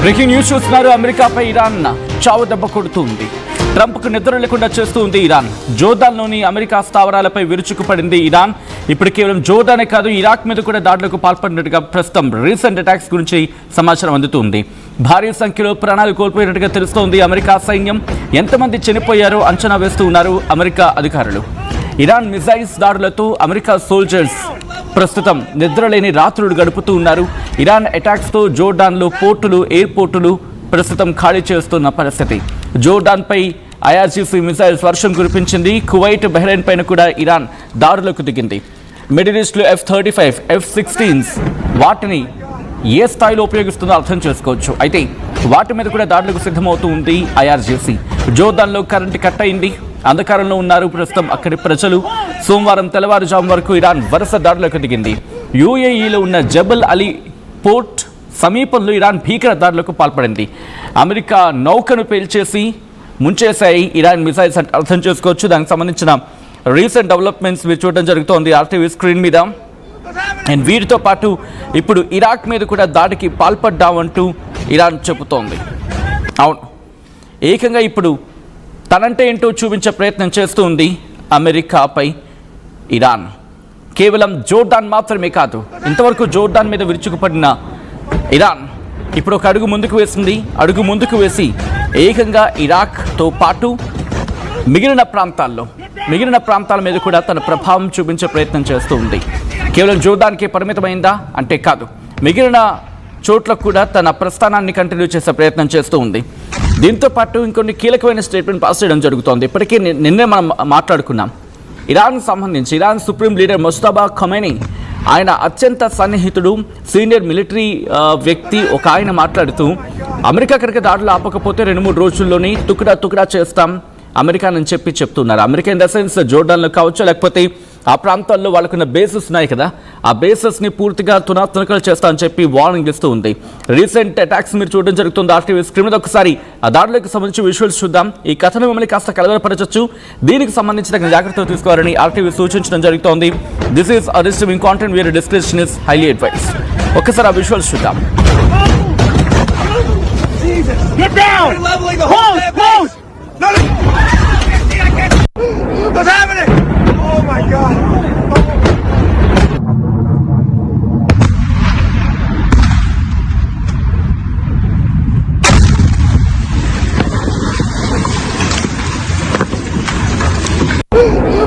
Breaking news చూస్తున్నారు. అమెరికాపై Iran చావు దెబ్బ కొడుతుంది. ట్రంప్కు నిద్ర లేకుండా చేస్తుంది ఇరాన్. జోర్డాన్లోని అమెరికా స్థావరాలపై విరుచుకుపడింది ఇరాన్. ఇప్పుడు కేవలం జోర్డానే కాదు, ఇరాక్ మీద కూడా దాడులకు పాల్పడినట్టుగా ప్రస్తుతం రీసెంట్ అటాక్స్ గురించి సమాచారం అందుతుంది. భారీ సంఖ్యలో ప్రాణాలు కోల్పోయినట్టుగా తెలుస్తోంది. అమెరికా సైన్యం ఎంతమంది చనిపోయారో అంచనా వేస్తూ ఉన్నారు అమెరికా అధికారులు. ఇరాన్ మిసైల్స్ దాడులతో అమెరికా సోల్జర్స్ ప్రస్తుతం నిద్రలేని రాత్రులు గడుపుతూ ఉన్నారు. ఇరాన్ అటాక్స్తో జోర్డాన్లో పోర్టులు, ఎయిర్పోర్టులు ప్రస్తుతం ఖాళీ చేస్తున్న పరిస్థితి. జోర్డాన్పై ఐఆర్జీసీ మిసైల్స్ వర్షం కురిపించింది. కువైట్, బహ్రెయిన్ పైన కూడా ఇరాన్ దాడులకు దిగింది. మిడిల్ ఈస్ట్లో F-35, F-16s వాటిని ఏ స్థాయిలో ఉపయోగిస్తుందో అర్థం చేసుకోవచ్చు. అయితే వాటి మీద కూడా దాడులకు సిద్ధమవుతూ ఉంది ఐఆర్జీసీ. జోర్డాన్లో కరెంటు కట్ అయింది. అంధకారంలో ఉన్నారు ప్రస్తుతం అక్కడి ప్రజలు. సోమవారం తెల్లవారుజాము వరకు ఇరాన్ వరుస దాడులకు దిగింది. యూఏఈలో ఉన్న జబల్ అలీ పోర్ట్ సమీపంలో ఇరాన్ భీకర దాడులకు పాల్పడింది. అమెరికా నౌకను పేల్చేసి ముంచేశాయి ఇరాన్ మిసైల్స్ అంటే అర్థం చేసుకోవచ్చు. దానికి సంబంధించిన రీసెంట్ డెవలప్మెంట్స్ మీరు చూడడం జరుగుతోంది ఆర్టీవీ స్క్రీన్ మీద. అండ్ వీటితో పాటు ఇప్పుడు ఇరాక్ మీద కూడా దాడికి పాల్పడ్డామంటూ ఇరాన్ చెబుతోంది. అవును, ఏకంగా ఇప్పుడు తనంటే ఏంటో చూపించే ప్రయత్నం చేస్తూ ఉంది అమెరికాపై ఇరాన్. కేవలం జోర్డాన్ మాత్రమే కాదు, ఇంతవరకు జోర్డాన్ మీద విరుచుకుపడిన ఇరాన్ ఇప్పుడు ఒక అడుగు ముందుకు వేసింది. అడుగు ముందుకు వేసి ఏకంగా ఇరాక్తో పాటు మిగిలిన ప్రాంతాల మీద కూడా తన ప్రభావం చూపించే ప్రయత్నం చేస్తూ ఉంది. కేవలం జోర్డాన్కే పరిమితమైందా అంటే కాదు, మిగిలిన చోట్లకు కూడా తన ప్రస్థానాన్ని కంటిన్యూ చేసే ప్రయత్నం చేస్తూ ఉంది. దీంతో పాటు ఇంకొన్ని కీలకమైన స్టేట్మెంట్ పాస్ చేయడం జరుగుతోంది. ఇప్పటికే నిన్నే మనం మాట్లాడుకున్నాం. ఇరాన్కు సంబంధించి ఇరాన్ సుప్రీం లీడర్ ముజ్తబా ఖమైనీ, ఆయన అత్యంత సన్నిహితుడు, సీనియర్ మిలిటరీ వ్యక్తి ఒక ఆయన మాట్లాడుతూ అమెరికా కనుక దాడులు ఆపకపోతే 2-3 రోజుల్లోనే తుకుడా చేస్తాం అమెరికా అని చెప్తున్నారు. అమెరికా ఇన్ ద సెన్స్ జోర్డాన్లో కావచ్చు, లేకపోతే ఆ ప్రాంతాల్లో వాళ్ళకున్న బేసెస్ ఉన్నాయి కదా, ఆ బేసెస్ని పూర్తిగా తునకలు చేస్తా అని చెప్పి వార్నింగ్ ఇస్తూ ఉంది. రీసెంట్ అటాక్స్ మీరు చూడడం జరుగుతుంది ఆర్టీవీ స్క్రీన్ మీద. ఒకసారి ఆ దాడులకు సంబంధించి విజువల్స్ చూద్దాం. ఈ కథను మిమ్మల్ని కాస్త కలవరపరచచ్చు. దీనికి సంబంధించిన జాగ్రత్తలు తీసుకోవాలని ఆర్టీవీ సూచించడం జరుగుతోంది. This is a disturbing content viewer discretion is highly advise. ఒక్కసారి ఆ విజువల్స్ చూద్దాం. Get down! Close! No! What's happening? Oh my God!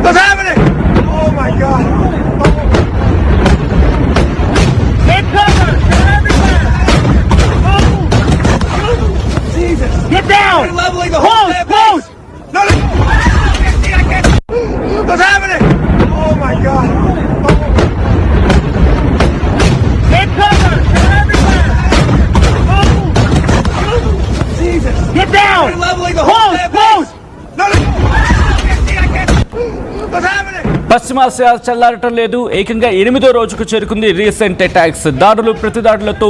What's happening? Oh my God! Get cover! Get everywhere! Jesus! Get down! Leveling the whole close! No! What's happening? Oh my God! Get cover! Get everywhere! Jesus! Get down! Leveling the whole close! No! What's happening? పశ్చిమాసియా చల్లారటం లేదు. ఏకంగా 8వ రోజుకు చేరుకుంది recent attacks. దాడులు, ప్రతిదాడులతో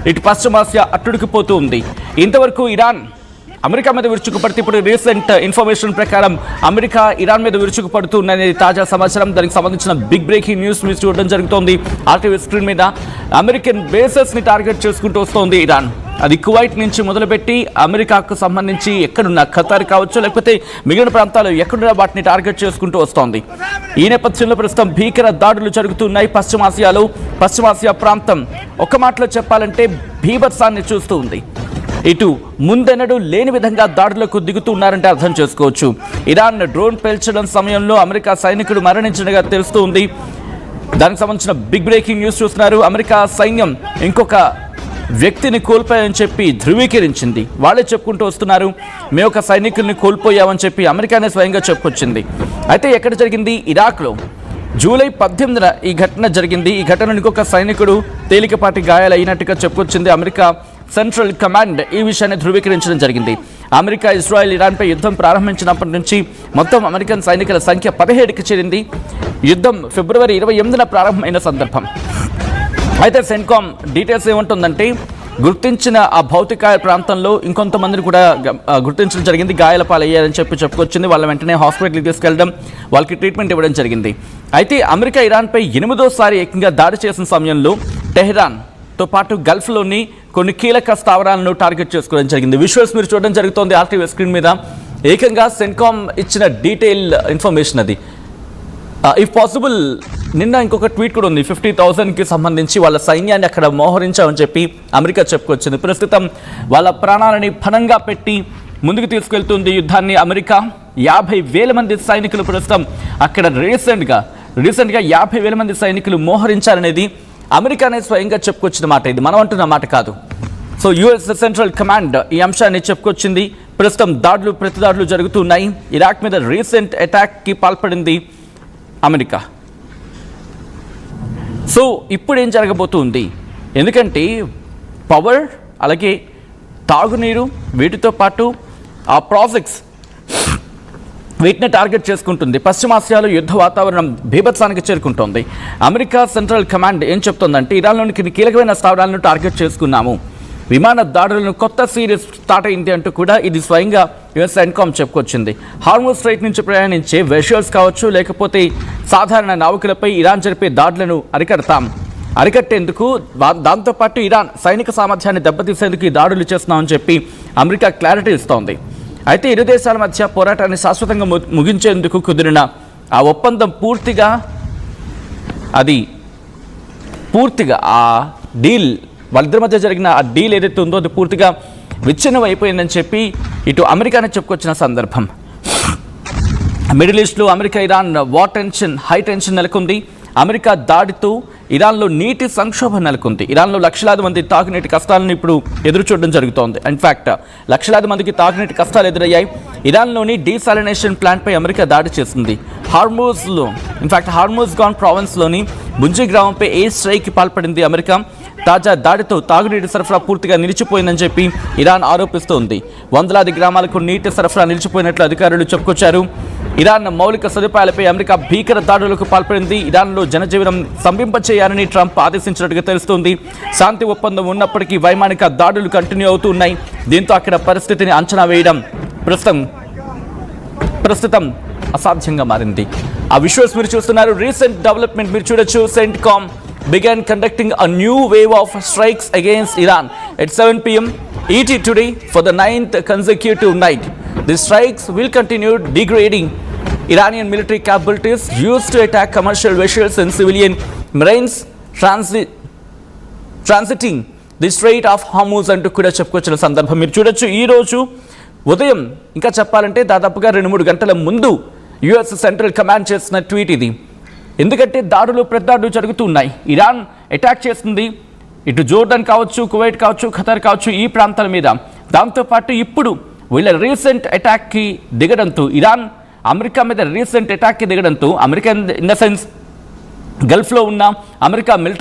ఇటు పశ్చిమాసియా అట్టుడికిపోతూ ఉంది. ఇంతవరకు ఇరాన్ అమెరికా మీద విరుచుకుపడితే ఇప్పుడు రీసెంట్ ఇన్ఫర్మేషన్ ప్రకారం అమెరికా ఇరాన్ మీద విరుచుకుపడుతుందనేది తాజా సమాచారం. దానికి సంబంధించిన బిగ్ బ్రేకింగ్ న్యూస్ మీరు చూడడం జరుగుతోంది ఆర్టీవీ స్క్రీన్ మీద. అమెరికన్ బేసెస్ని టార్గెట్ చేసుకుంటూ వస్తోంది ఇరాన్. అది కువైట్ నుంచి మొదలుపెట్టి అమెరికాకు సంబంధించి ఎక్కడున్న ఖతార్ కావచ్చు, లేకపోతే మిగిలిన ప్రాంతాలు ఎక్కడున్న వాటిని టార్గెట్ చేసుకుంటూ వస్తోంది. ఈ నేపథ్యంలో ప్రస్తుతం భీకర దాడులు జరుగుతున్నాయి పశ్చిమాసియాలో. పశ్చిమాసియా ప్రాంతం ఒక్క మాటలో చెప్పాలంటే భీభత్సాన్ని చూస్తూ ఉంది. ఇటు ముందెన్నడూ లేని విధంగా దాడులకు దిగుతూ ఉన్నారంటే అర్థం చేసుకోవచ్చు. ఇరాన్ డ్రోన్ పేల్చడం సమయంలో అమెరికా సైనికుడు మరణించినట్టుగా తెలుస్తూ ఉంది. దానికి సంబంధించిన బిగ్ బ్రేకింగ్ న్యూస్ చూస్తున్నారు. అమెరికా సైన్యం ఇంకొక వ్యక్తిని కోల్పోయామని చెప్పి ధృవీకరించింది. వాళ్ళే చెప్పుకుంటూ వస్తున్నారు, మేము ఒక సైనికుల్ని కోల్పోయామని చెప్పి అమెరికానే స్వయంగా చెప్పుకొచ్చింది. అయితే ఎక్కడ జరిగింది? ఇరాక్లో జూలై 18న ఈ ఘటన జరిగింది. ఈ ఘటనలో ఇంకొక సైనికుడు తేలికపాటి గాయాలైనట్టుగా చెప్పుకొచ్చింది అమెరికా సెంట్రల్ కమాండ్. ఈ విషయాన్ని ధృవీకరించడం జరిగింది. అమెరికా, ఇజ్రాయెల్, ఇరాన్పై యుద్ధం ప్రారంభించినప్పటి నుంచి మొత్తం అమెరికన్ సైనికుల సంఖ్య 17కి చేరింది. యుద్ధం ఫిబ్రవరి 28న ప్రారంభమైన సందర్భం. అయితే సెంట్కామ్ డీటెయిల్స్ ఏముంటుందంటే, గుర్తించిన ఆ భౌతిక ప్రాంతంలో ఇంకొంతమందిని కూడా గుర్తించడం జరిగింది. గాయాల పాలయ్యారని చెప్పుకొచ్చింది. వాళ్ళ వెంటనే హాస్పిటల్కి తీసుకెళ్ళడం, వాళ్ళకి ట్రీట్మెంట్ ఇవ్వడం జరిగింది. అయితే అమెరికా ఇరాన్పై 8వ సారి ఏకంగా దాడి చేసిన సమయంలో టెహ్రాన్ తో పాటు గల్ఫ్లోని కొన్ని కీలక స్థావరాలను టార్గెట్ చేసుకోవడం జరిగింది. విజువల్స్ మీరు చూడడం జరుగుతోంది ఆర్టీవీ స్క్రీన్ మీద. ఏకంగా సెన్కామ్ ఇచ్చిన డీటెయిల్ ఇన్ఫర్మేషన్ అది. ఇఫ్ పాసిబుల్ నిన్న ఇంకొక ట్వీట్ కూడా ఉంది. 50,000కి సంబంధించి వాళ్ళ సైన్యాన్ని అక్కడ మోహరించామని చెప్పి అమెరికా చెప్పుకొచ్చింది. ప్రస్తుతం వాళ్ళ ప్రాణాలని పణంగా పెట్టి ముందుకు తీసుకెళ్తుంది యుద్ధాన్ని అమెరికా. 50,000 మంది సైనికులు ప్రస్తుతం అక్కడ రీసెంట్గా 50,000 మంది సైనికులు మోహరించారనేది అమెరికానే స్వయంగా చెప్పుకొచ్చిన మాట. ఇది మనం అంటున్న మాట కాదు. సో యుఎస్ సెంట్రల్ కమాండ్ ఈ అంశాన్ని చెప్పుకొచ్చింది. ప్రస్తుతం ప్రతిదాడులు జరుగుతున్నాయి. ఇరాక్ మీద రీసెంట్ అటాక్కి పాల్పడింది అమెరికా. సో ఇప్పుడు ఏం జరగబోతుంది? ఎందుకంటే పవర్, అలాగే తాగునీరు, వీటితో పాటు ఆ ప్రాజెక్ట్స్, వీటిని టార్గెట్ చేసుకుంటుంది. పశ్చిమాసియాలో యుద్ధ వాతావరణం బీభత్సానికి చేరుకుంటోంది. అమెరికా సెంట్రల్ కమాండ్ ఏం చెప్తోందంటే ఇరాన్లోని కీలకమైన స్థావరాలను టార్గెట్ చేసుకున్నాము, విమాన దాడులను కొత్త సిరీస్ స్టార్ట్ అయింది అంటూ కూడా ఇది స్వయంగా యుఎస్ సెన్కామ్ చెప్పుకొచ్చింది. హార్మోజ్ స్ట్రైట్ నుంచి ప్రయాణించే వెషల్స్ కావచ్చు, లేకపోతే సాధారణ నావికులపై ఇరాన్ జరిపే దాడులను అరికట్టేందుకు, దాంతోపాటు ఇరాన్ సైనిక సామర్థ్యాన్ని దెబ్బతీసేందుకు ఈ దాడులు చేస్తున్నామని చెప్పి అమెరికా క్లారిటీ ఇస్తోంది. అయితే ఇరు దేశాల మధ్య పోరాటాన్ని శాశ్వతంగా ముగించేందుకు కుదిరిన ఆ ఒప్పందం పూర్తిగా ఆ డీల్, వాళ్ళిద్దరి మధ్య జరిగిన ఆ డీల్ ఏదైతే ఉందో అది పూర్తిగా విచ్ఛిన్నం అయిపోయిందని చెప్పి ఇటు అమెరికానే చెప్పుకొచ్చిన సందర్భం. మిడిల్ ఈస్ట్లో అమెరికా ఇరాన్ హై టెన్షన్ నెలకొంది. అమెరికా దాడితో ఇరాన్లో నీటి సంక్షోభం నెలకొంది. ఇరాన్లో లక్షలాది మంది తాగునీటి కష్టాలను ఇప్పుడు ఎదురు చూడడం జరుగుతోంది. ఇన్ఫ్యాక్ట్ లక్షలాది మందికి తాగునీటి కష్టాలు ఎదురయ్యాయి. ఇరాన్లోని డీసాలినేషన్ ప్లాంట్పై అమెరికా దాడి చేసింది. హార్మూజ్ గాన్ ప్రావిన్స్లోని బుంజీ గ్రామంపై ఎయిర్ స్ట్రైక్కి పాల్పడింది అమెరికా. తాజా దాడితో తాగునీటి సరఫరా పూర్తిగా నిలిచిపోయిందని చెప్పి ఇరాన్ ఆరోపిస్తోంది. వందలాది గ్రామాలకు నీటి సరఫరా నిలిచిపోయినట్లు అధికారులు చెప్పుకొచ్చారు. ఇరాన్ మౌలిక సదుపాయాలపై అమెరికా భీకర దాడులకు పాల్పడింది. ఇరాన్లో జనజీవనం స్తంభింపచేయాలని ట్రంప్ ఆదేశించినట్టుగా తెలుస్తోంది. శాంతి ఒప్పందం ఉన్నప్పటికీ వైమానిక దాడులు కంటిన్యూ అవుతున్నాయి. దీంతో అక్కడ పరిస్థితిని అంచనా వేయడం ప్రస్తుతం అసాధ్యంగా మారింది. ఆ విజువల్స్ మీరు చూస్తున్నారు. రీసెంట్ డెవలప్మెంట్ మీరు చూడొచ్చు. CENTCOM began conducting a new wave of strikes against Iran at 7 p.m. ET today for the 9th consecutive night. The strikes will continue degrading Iranian military capabilities used to attack commercial vessels and civilian marines transiting the Strait of Hormuz అంటూ కూడా చెప్పుకొచ్చిన సందర్భం మీరు చూడొచ్చు. ఈ రోజు ఉదయం ఇంకా చెప్పాలంటే దాదాపుగా 2-3 గంటల ముందు యుఎస్ సెంట్రల్ కమాండ్ చేసిన ట్వీట్ ఇది. ఎందుకంటే ప్రతిదాడులు జరుగుతున్నాయి. ఇరాన్ అటాక్ చేస్తుంది ఇటు జోర్డన్ కావచ్చు, కువైట్ కావచ్చు, ఖతర్ కావచ్చు, ఈ ప్రాంతాల మీద. దాంతోపాటు ఇప్పుడు వీళ్ళ రీసెంట్ అటాక్కి దిగడంతో, ఇరాన్ అమెరికా మీద రీసెంట్ అటాక్కి దిగడంతో, అమెరికా ఇన్ ద సెన్స్ గల్ఫ్లో ఉన్న అమెరికా మిలిటరీ